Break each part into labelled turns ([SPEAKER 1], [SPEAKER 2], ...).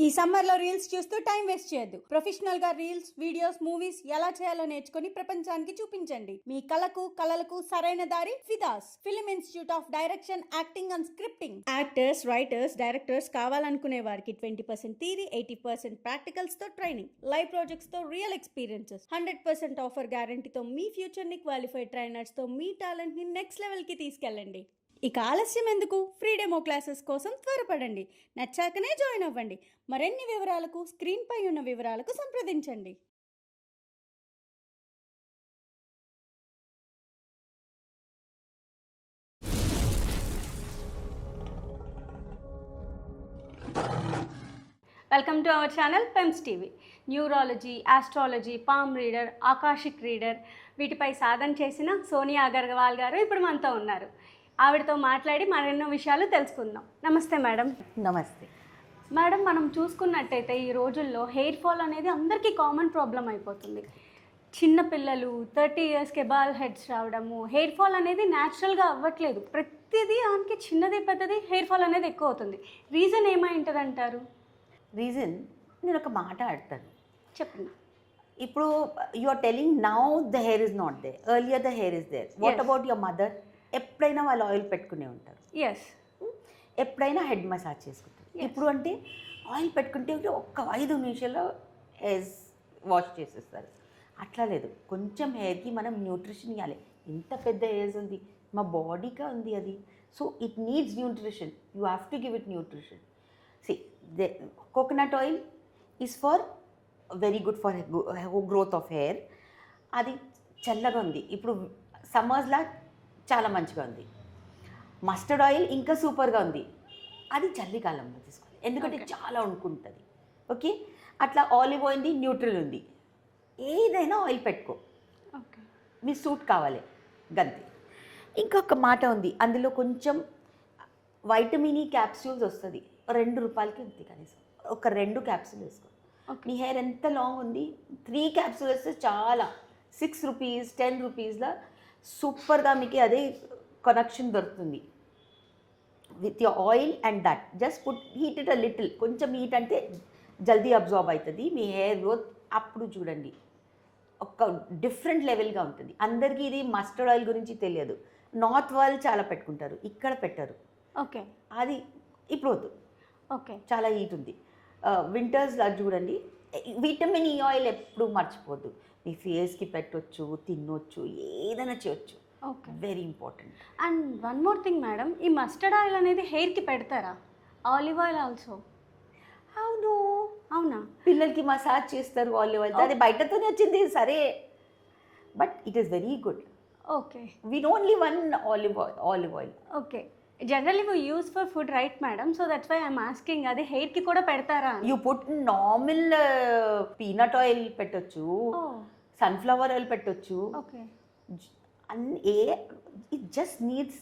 [SPEAKER 1] ఈ సమ్మర్లో రీల్స్ చూస్తూ టైం వేస్ట్ చేయొద్దు. ప్రొఫెషనల్గా రీల్స్, వీడియోస్, మూవీస్ ఎలా చేయాలో నేర్చుకుని ప్రపంచానికి చూపించండి. మీ కళలకు సరైన దారి Fidaas film institute of direction, acting and scripting. Actors, writers, directors కావాలనుకునే వారికి 20% థియరీ, 80% ప్రాక్టికల్స్ తో ట్రైనింగ్, లైవ్ ప్రాజెక్ట్స్ తో రియల్ ఎక్స్పీరియన్సెస్, 100% ఆఫర్ గ్యారంటీతో మీ ఫ్యూచర్ ని క్వాలిఫైడ్ ట్రైనర్స్ తో మీ టాలెంట్ ని నెక్స్ట్ లెవెల్ కి తీసుకెళ్ళండి. ఇక ఆలస్యం ఎందుకు? ఫ్రీ డెమో క్లాసెస్ కోసం త్వరపడండి. నచ్చాకనే జాయిన్ అవ్వండి. మరిన్ని వివరాలకు స్క్రీన్ పై ఉన్న వివరాలకు సంప్రదించండి. Welcome to our channel Pems TV. Neurology, astrology, palm reader, akashic reader వీటిపై సాధన చేసిన సోనియా అగర్వాల్ గారు ఇప్పుడు మనతో ఉన్నారు. ఆవిడతో మాట్లాడి మరెన్నో విషయాలు తెలుసుకుందాం. నమస్తే మేడం.
[SPEAKER 2] నమస్తే
[SPEAKER 1] మేడం, మనం చూసుకున్నట్టయితే ఈ రోజుల్లో హెయిర్ ఫాల్ అనేది అందరికీ కామన్ ప్రాబ్లం అయిపోతుంది. చిన్నపిల్లలు 30 ఇయర్స్కి బాల్ హెడ్స్ రావడము, హెయిర్ ఫాల్ అనేది న్యాచురల్గా అవ్వట్లేదు. ప్రతిదీ ఆమెకి చిన్నది పెద్దది హెయిర్ ఫాల్ అనేది ఎక్కువ అవుతుంది. రీజన్ ఏమై ఉంటుంది అంటారు?
[SPEAKER 2] రీజన్ నేను ఒక మాట ఆడతాను.
[SPEAKER 1] చెప్పండి.
[SPEAKER 2] ఇప్పుడు you are telling now the hair is not there, earlier the hair is there. What about your mother? ఎప్పుడైనా వాళ్ళు ఆయిల్ పెట్టుకునే ఉంటారు,
[SPEAKER 1] ఎస్,
[SPEAKER 2] ఎప్పుడైనా హెడ్ మసాజ్ చేసుకుంటారు. ఇప్పుడు అంటే ఆయిల్ పెట్టుకుంటే ఒక్క 5 నిమిషాల్లో హెయిర్స్ వాష్ చేసేస్తారు. అట్లా లేదు, కొంచెం హెయిర్కి మనం న్యూట్రిషన్ ఇవ్వాలి. ఇంత పెద్ద హెయిర్స్ ఉంది, మా బాడీగా ఉంది అది. So it needs nutrition, you have to give it nutrition. See coconut oil is for very good for growth of hair. అది చల్లగా ఉంది, ఇప్పుడు సమ్మర్స్లా చాలా మంచిగా ఉంది. మస్టర్డ్ ఆయిల్ ఇంకా సూపర్గా ఉంది, అది చలికాలంలో తీసుకోవాలి, ఎందుకంటే చాలా వండుకుంటుంది. ఓకే, అట్లా ఆలివ్ ఆయిల్ న్యూట్రల్ ఉంది. ఏదైనా ఆయిల్ పెట్టుకో, మీ సూట్ కావాలి గంతే. ఇంకొక మాట ఉంది, అందులో కొంచెం వైటమిన్ ఈ క్యాప్సూల్స్ వస్తుంది, 2 రూపాయలకి ఉంది కనీసం. ఒక 2 క్యాప్సూల్ వేసుకో. మీ హెయిర్ ఎంత లాంగ్ ఉంది, 3 క్యాప్సూల్ వేస్తే చాలా, 6 రూపీస్ 10 రూపీస్లో సూపర్గా మీకు అదే కనెక్షన్ దొరుకుతుంది with your oil and that. Just put heat it a little, కొంచెం హీట్ అంటే జల్దీ అబ్జార్బ్ అవుతుంది మీ హెయిర్ గ్రోత్. అప్పుడు చూడండి ఒక డిఫరెంట్ లెవెల్గా ఉంటుంది. అందరికీ ఇది మస్టర్డ్ ఆయిల్ గురించి తెలియదు. నార్త్ వాళ్ళు చాలా పెట్టుకుంటారు, ఇక్కడ పెట్టారు.
[SPEAKER 1] ఓకే,
[SPEAKER 2] అది ఇప్పుడు వద్దు.
[SPEAKER 1] ఓకే,
[SPEAKER 2] చాలా హీట్ ఉంది. వింటర్స్లో చూడండి, విటమిన్ ఈ ఆయిల్ ఎప్పుడు మర్చిపోద్దు. మీ ఫేస్కి పెట్టవచ్చు, తినొచ్చు, ఏదైనా చేయొచ్చు.
[SPEAKER 1] Okay,
[SPEAKER 2] very important.
[SPEAKER 1] And one more thing madam, ఈ మస్టర్డ్ ఆయిల్ అనేది హెయిర్కి పెడతారా? Olive oil also?
[SPEAKER 2] అవును,
[SPEAKER 1] అవునా?
[SPEAKER 2] పిల్లలకి మసాజ్ చేస్తారు ఆలివ్ ఆయిల్, అది బయటతోనే వచ్చింది సరే, but it is very good.
[SPEAKER 1] Okay,
[SPEAKER 2] we only one olive oil.
[SPEAKER 1] Okay, generally we use for food right madam, so that's why I'm asking. అది హెయిర్కి కూడా పెడతారా?
[SPEAKER 2] You put normal peanut oil పెట్టొచ్చు, sunflower oil పెట్టొచ్చు.
[SPEAKER 1] Okay,
[SPEAKER 2] it just needs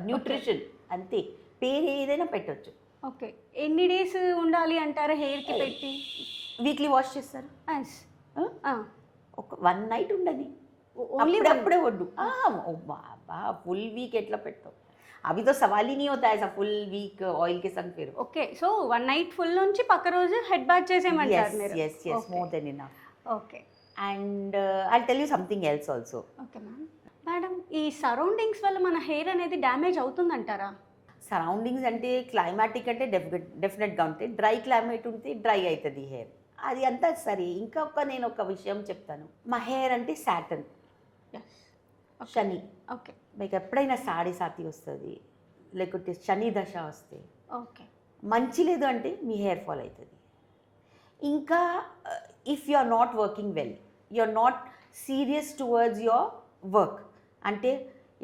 [SPEAKER 2] nutrition అంతే. పేరు ఏదైనా పెట్టొచ్చు.
[SPEAKER 1] ఓకే, ఎన్ని డేస్ ఉండాలి అంటారా హెయిర్కి పెట్టి?
[SPEAKER 2] వీక్లీ వాష్ చేస్తారు, ఒక 1 నైట్ ఉండని, అప్పుడే వడ్డు. బాబా ఫుల్ వీక్ ఎట్లా పెడతావు? అవి తో సవాల్ ही नहीं होता ऐसा फुल वीक ऑयल के संग फिर.
[SPEAKER 1] ఓకే, సో 1 నైట్ ఫుల్ నుంచి పక్క రోజు హెడ్ బాత్ చేసేయమంటారు మీరు?
[SPEAKER 2] yes more than enough.
[SPEAKER 1] Okay,
[SPEAKER 2] and I'll tell you something else also.
[SPEAKER 1] Okay ma'am. Madam, ఈ సరౌండింగ్స్ వల్ల మన హెయిర్ అనేది డ్యామేజ్ అవుతుందంటారా?
[SPEAKER 2] సరౌండింగ్స్ అంటే క్లైమాటిక్ అంటే డెఫినెట్గా ఉంటాయి. డ్రై క్లైమేట్ ఉంటే డ్రై అవుతుంది హెయిర్, అది అంతా సరే. నేను ఒక విషయం చెప్తాను. మా హెయిర్ అంటే సాటర్న్, శని.
[SPEAKER 1] ఓకే,
[SPEAKER 2] మీకు ఎప్పుడైనా సాతి వస్తుంది, లేకుంటే శని దశ వస్తే
[SPEAKER 1] ఓకే,
[SPEAKER 2] మంచి లేదు అంటే మీ హెయిర్ ఫాల్ అవుతుంది. ఇంకా if you are not working well, you are not serious towards your work, అంటే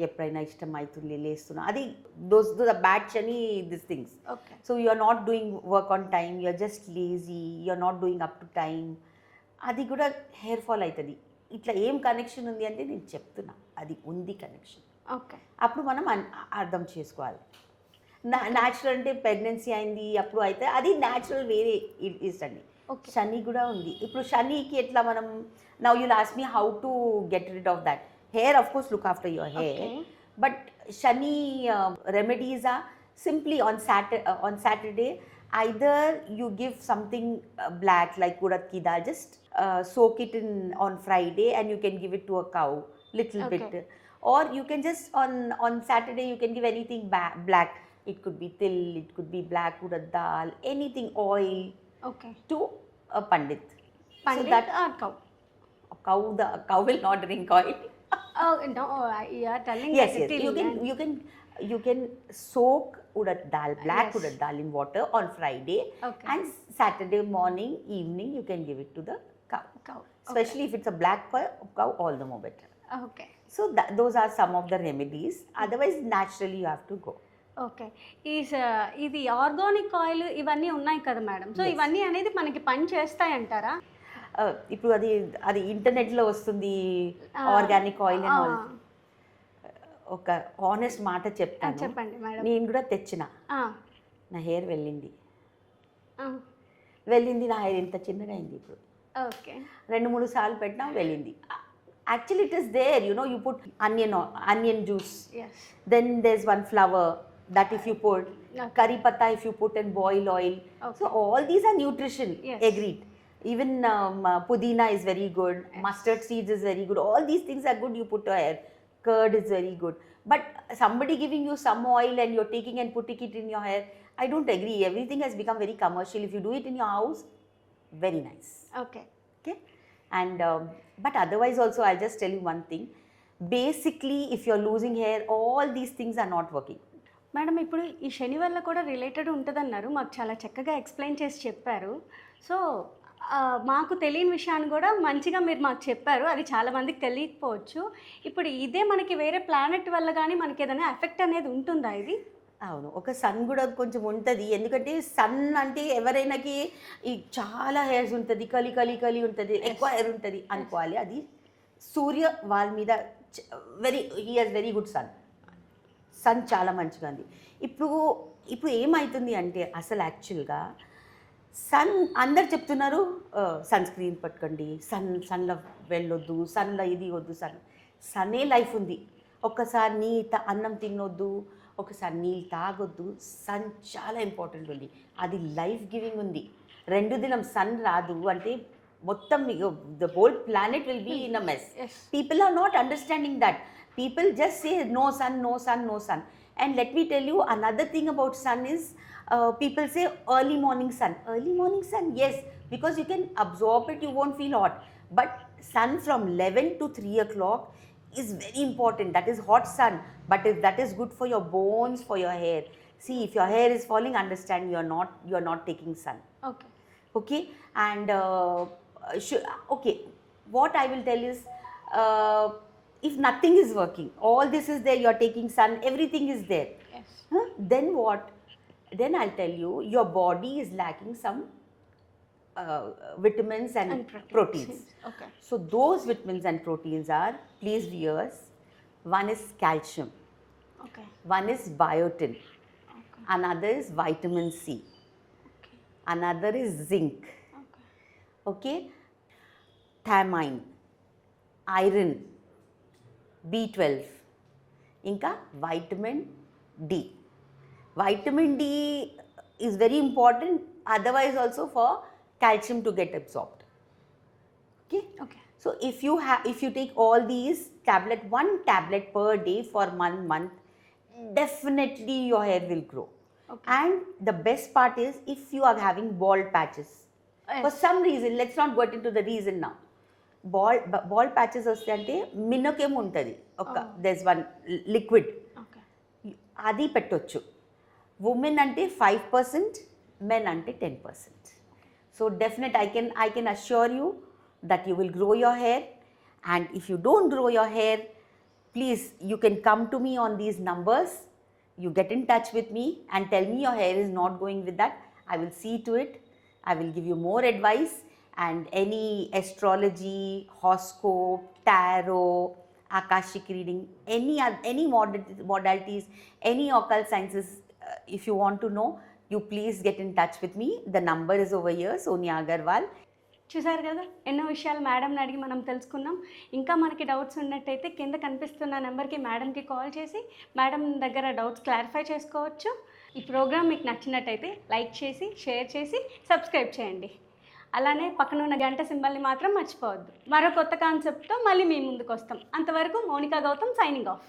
[SPEAKER 2] ఎప్పుడైనా ఇష్టం అవుతుంది లేస్తున్నా, అది does the bad Shani this things.
[SPEAKER 1] Okay,
[SPEAKER 2] so you are not doing work on time, you are just lazy, you are not doing up to time, అది కూడా hair fall అవుతుంది. ఇట్లా ఏం కనెక్షన్ ఉంది అంటే నేను చెప్తున్నా, అది ఉంది కనెక్షన్.
[SPEAKER 1] ఓకే,
[SPEAKER 2] అప్పుడు మనం అర్థం చేసుకోవాలి. న్యాచురల్ అంటే ప్రెగ్నెన్సీ అయింది అప్పుడు అయితే అది న్యాచురల్ వేరే ఇస్తండి. శని కూడా ఉంది. ఇప్పుడు శనికి ఎట్లా మనం, now you ask me how to get rid of that hair. Of course look after your hair, but Shani remedies are simply on Saturday either you give something black like urad ki dal, just soak it in on Friday and you can give it to a cow little
[SPEAKER 1] Okay.
[SPEAKER 2] bit, or you can just on Saturday you can give anything black. It could be til, it could be black urad dal, anything, oil,
[SPEAKER 1] okay.
[SPEAKER 2] to a pandit.
[SPEAKER 1] Pandit
[SPEAKER 2] that
[SPEAKER 1] are cow?
[SPEAKER 2] the cow will not drink oil.
[SPEAKER 1] No you are telling
[SPEAKER 2] Yes, yes. You can soak urad dal, black
[SPEAKER 1] Yes.
[SPEAKER 2] urad dal in water on Friday,
[SPEAKER 1] Okay.
[SPEAKER 2] and Saturday morning, evening you can give it to the cow.
[SPEAKER 1] Cow.
[SPEAKER 2] Especially if it's a black cow, all the more better.
[SPEAKER 1] Okay.
[SPEAKER 2] So those are some of the remedies. Otherwise, naturally you have to go.
[SPEAKER 1] Okay. ఇది organic oil ఇవన్నీ ఉన్నాయి కదా madam, so
[SPEAKER 2] Yes.
[SPEAKER 1] ఇవన్నీ అనేది మనకి పని చేస్తాయంటారా?
[SPEAKER 2] ఇప్పుడు అది ఇంటర్నెట్లో వస్తుంది,
[SPEAKER 1] Ah.
[SPEAKER 2] Organic oil and all.
[SPEAKER 1] Ah.
[SPEAKER 2] ఒక ఆనెస్ట్ మాట చెప్తాను,
[SPEAKER 1] చెప్పండి మేడం.
[SPEAKER 2] నేను కూడా తెచ్చిన,
[SPEAKER 1] Ah.
[SPEAKER 2] నా హెయిర్ వెళ్ళింది,
[SPEAKER 1] Ah.
[SPEAKER 2] నా హెయిర్ ఇంత చిన్నగా అయింది. ఇప్పుడు
[SPEAKER 1] ఓకే.
[SPEAKER 2] 2-3 సార్లు పెట్టినా వెళ్ళింది. Actually it is there, you put onion juice,
[SPEAKER 1] yes.
[SPEAKER 2] then there's one flower that if you put,
[SPEAKER 1] Okay.
[SPEAKER 2] curry patta if you put in boil oil.
[SPEAKER 1] Okay.
[SPEAKER 2] So all these are nutrition.
[SPEAKER 1] Yes.
[SPEAKER 2] Agreed. Even pudina is very good,
[SPEAKER 1] Yes.
[SPEAKER 2] mustard seeds is very good, all these things are good, you put to hair. Curd is very good, but somebody giving you some oil and you're taking and putting it in your hair, I don't agree. Everything has become very commercial. If you do it in your house, very nice.
[SPEAKER 1] Okay.
[SPEAKER 2] Okay. And but otherwise also, I'll just tell you one thing, basically if you're losing hair, all these things are not working.
[SPEAKER 1] Madam, ఇప్పుడు ఈ శని వల్ల కూడా related ఉంటుందన్నారు, మాకు చాలా చక్కగా explain చేసి చెప్పారు. సో మాకు తెలియని విషయాన్ని కూడా మంచిగా మీరు మాకు చెప్పారు, అది చాలామందికి తెలియకపోవచ్చు. ఇప్పుడు ఇదే మనకి వేరే ప్లానెట్ వల్ల కానీ మనకి ఏదైనా ఎఫెక్ట్ అనేది ఉంటుందా ఇది?
[SPEAKER 2] అవును, ఒక సన్ కూడా కొంచెం ఉంటుంది. ఎందుకంటే సన్ అంటే ఎవరైనాకి ఈ చాలా హెయిర్స్ ఉంటుంది, కలి ఉంటుంది, ఎక్కువ హెయిర్ ఉంటుంది అనుకోవాలి. అది సూర్య వాళ్ళ మీద he has very good sun చాలా మంచిగా ఉంది. ఇప్పుడు ఏమవుతుంది అంటే అసలు యాక్చువల్గా సన్ అందరు చెప్తున్నారు సన్ స్క్రీన్ పట్టుకోండి, సన్లో వెళ్ళొద్దు, సన్లో ఇది వద్దు, సన్నే లైఫ్ ఉంది. ఒక్కసారి అన్నం తినొద్దు, ఒకసారి నీళ్ళు తాగొద్దు. సన్ చాలా ఇంపార్టెంట్ ఉంది, అది లైఫ్ గివింగ్ ఉంది. 2 దినం సన్ రాదు అంటే మొత్తం the whole planet will be in a mess.
[SPEAKER 1] Yes.
[SPEAKER 2] People are not understanding that. People just say no sun, no sun, no sun. And let me tell you another thing about sun is people say early morning sun. Early morning sun, yes, because you can absorb it, you won't feel hot. But sun from 11 to 3 o'clock is very important. That is hot sun. But if that is good for your bones, for your hair. See, if your hair is falling, understand you are not taking sun.
[SPEAKER 1] Okay.
[SPEAKER 2] Okay, and okay, what I will tell is if nothing is working, all this is there, you are taking sun, everything is there,
[SPEAKER 1] yes.
[SPEAKER 2] then what? Then I'll tell you, your body is lacking some vitamins and proteins.
[SPEAKER 1] Okay.
[SPEAKER 2] So those vitamins and proteins are, please viewers, one is calcium,
[SPEAKER 1] okay.
[SPEAKER 2] one is biotin,
[SPEAKER 1] okay.
[SPEAKER 2] another is vitamin C,
[SPEAKER 1] okay.
[SPEAKER 2] another is zinc,
[SPEAKER 1] okay.
[SPEAKER 2] okay, thiamine, iron, B12, ఇంకా vitamin D. Vitamin D is very important, otherwise also for calcium to get absorbed. Okay.
[SPEAKER 1] Okay.
[SPEAKER 2] So if you take all these one tablet per day for 1 month, definitely your hair will grow.
[SPEAKER 1] Okay.
[SPEAKER 2] And the best part is if you are having bald patches, for some reason, let's not get into the reason now. Bald patches వస్తే అంటే మినకేం ఉంటుంది, ఒక there's one liquid,
[SPEAKER 1] okay.
[SPEAKER 2] అది పెట్టొచ్చు. Women అంటే 5%, men అంటే 10%. So definitely I can assure you that you will grow your hair. And if you don't grow your hair, please, you can come to me on these numbers. You get in touch with me and tell me your hair is not going with that. I will see to it. I will give you more advice. And any astrology, horoscope, tarot, akashic reading, any modalities, any occult sciences, if you want to know, you please get in touch with me. The number is over here, Sonia Agarwal.
[SPEAKER 1] చూసారు కదా, ఎన్నో విషయాలు మేడంని అడిగి మనం తెలుసుకున్నాం. ఇంకా మనకి డౌట్స్ ఉన్నట్టయితే కింద కనిపిస్తున్న నెంబర్కి మేడంకి కాల్ చేసి మేడం దగ్గర డౌట్స్ క్లారిఫై చేసుకోవచ్చు.
[SPEAKER 3] ఈ ప్రోగ్రామ్ మీకు నచ్చినట్టయితే లైక్ చేసి షేర్ చేసి సబ్స్క్రైబ్ చేయండి. అలానే పక్కన ఉన్న గంట సింబల్ని మాత్రం మర్చిపోవద్దు. మరో కొత్త కాన్సెప్ట్తో మళ్ళీ మీ ముందుకు వస్తాం. అంతవరకు మౌనికా గౌతమ్ సైనింగ్ ఆఫ్.